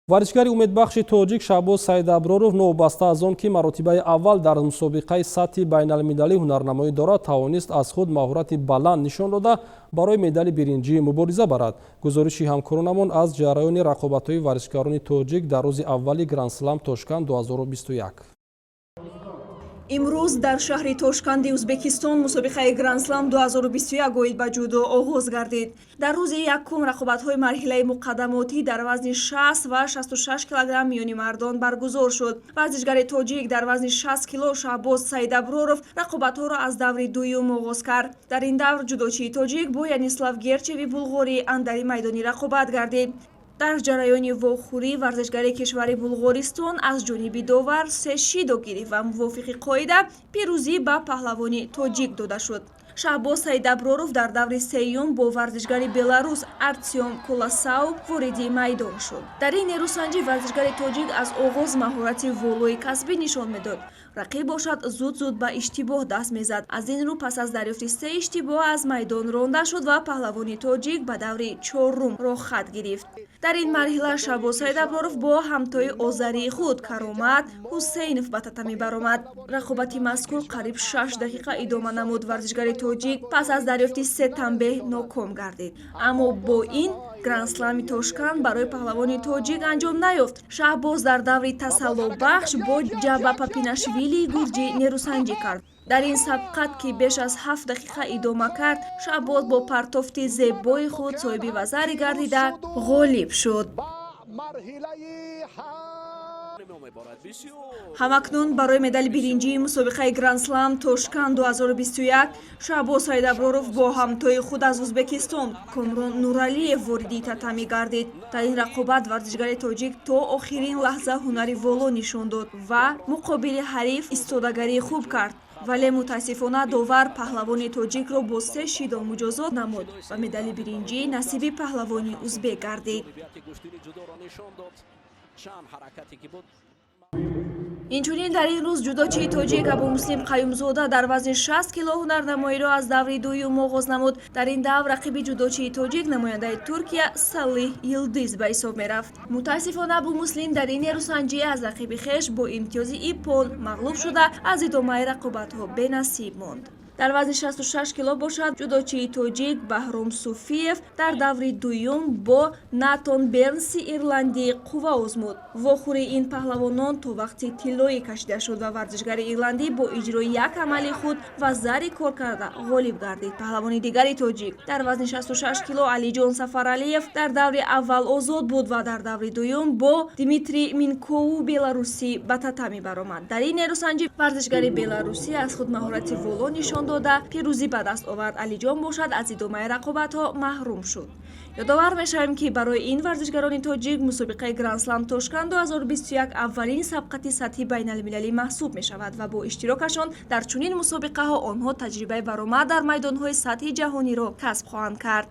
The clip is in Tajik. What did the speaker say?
варзишгари умедбахши тоҷик Шаҳбоз Саидаброров новобаста аз он ки маротибаи аввал дар мусобиқаи сатҳи байналмилалӣ ҳунарнамоӣ дорад, тавонист аз худ маҳорати баланд нишон дода барои медали биринҷӣ мубориза барад. Гузориши ҳамкоронамон аз ҷараёни рақобатҳои варзишгарони тоҷик дар рӯзи аввали Гранд-Слам Тошканд 2021. имрӯз дар шаҳри Тошканди Узбекистон мусобиқаи Гранд-Слам 2021 оид ба ҷудо оғоз гардид. Дар рӯзи якум рақобатҳои марҳилаи муқаддамотӣ дар вазни 60 ва 66 килограмм миёни мардон баргузор шуд. Варзишгари тоҷик дар вазни 60 кило Шаҳбоз Саидаброров рақобатҳоро аз даври дуюм оғоз кард. Дар ин давр ҷудочии тоҷик бо Янислав Герчеви булғорӣ андари майдони рақобат гардид. Дар ҷараёни вохӯрӣ варзишгари кишвари Булғористон аз ҷониби довар 3 шидо гирифт ва мувофиқи қоида пирӯзӣ ба паҳлавони тоҷик дода шуд. Шаҳбоз Саидаброров дар даври сеюм бо варзишгари Беларус Артем Коласау вориди майдон шуд. Дар ин нерӯсанҷӣ варзишгари тоҷик аз оғоз маҳорати волои касбӣ нишон медод. Рақиб бошад зуд ба иштибоҳ даст мезад. Аз ин рӯ пас аз дарёфти 3 иштибоҳ аз майдон ронда шуд ва паҳлавони тоҷик ба даври чорумро хат гирифт. Дар ин марҳила Шаҳбоз Саидаброров бо ҳамтои озарии худ Каромат Ҳусейнов ба татамӣ баромад. Рақобати мазкур қариб 6 дақиқа идома намуд. Варзишгари тоҷик пас аз дарёфти 3 танбеҳ ноком гардид. Аммо бо ин Гранд-Слами Тошканд барои паҳлавони тоҷик анҷом наёфт. Шаҳбоз дар даври тасаллубахш бо Ҷаба Папинашвили гурҷӣ нерӯсанҷӣ кард. Дар ин сабқат ки беш аз 7 дақиқа идома кард, Шаҳбоз бо партофти зебои худ соҳиби вазаре гардида ғолиб шуд. ҳамакнун барои медали биринҷии мусобиқаи Гранд-Слам Тошканд 2021 Шаҳбоз Саидаброров бо ҳамтои худ аз Узбекистон Комрон Нуралиев вориди татамӣ гардид. Дар ин рақобат варзишгари тоҷик то охирин лаҳза ҳунари воло нишон дод ва муқобили ҳариф истодагарии хуб кард. Вале мутаассифона довар паҳлавони тоҷикро бо 3 шидо муҷозот намуд ва медали биринҷӣ насиби паҳлавони узбек гардид. инчунин дар ин рӯз ҷудочии тоҷик Абумуслим Қаюмзода дар вазни 60 кило ҳунарнамоиро аз даври дуюм оғоз намуд. Дар ин давр рақиби ҷудочии тоҷик намояндаи Туркия Салих Йилдиз ба ҳисоб мерафт. Мутаассифона Абумуслим дар ин нерӯсанҷӣ аз рақиби хеш бо имтиёзи иппон мағлуб шуда аз идомаи рақобатҳо бенасиб монд. Дар вазни 66 кило бошад ҷудочии тоҷик Баҳром Суфиев дар даври дуюм бо Натон Бернси ирландӣ қувва озмуд. Вохӯри ин паҳлавонон то вақти тиллоӣ кашида шуд ва варзишгари ирландӣ бо иҷрои як амали худ ва зари кор карда ғолиб гардид. Паҳлавони дигари тоҷик дар вазни 66 кило Алиҷон Сафаралиев дар даври аввал озод буд ва дар даври дуюм бо Димитрий Минкову беларусӣ ба татамӣ баромад. Дар ин нерӯсанҷӣ варзишгари беларусӣ аз худ маҳорати воло нишон дода пирӯзӣ ба даст овард. Алиҷон бошад аз идомаи рақобатҳо маҳрум шуд. ёдовар мешавем ки барои ин варзишгарони тоҷик мусобиқаи Гранд-Слам Тошканд 2021 аввалин сабқати сатҳи байналмилалӣ маҳсуб мешавад ва бо иштирокашон дар чунин мусобиқаҳо онҳо таҷрибаи баромад дар майдонҳои сатҳи ҷаҳониро касб хоҳанд кард.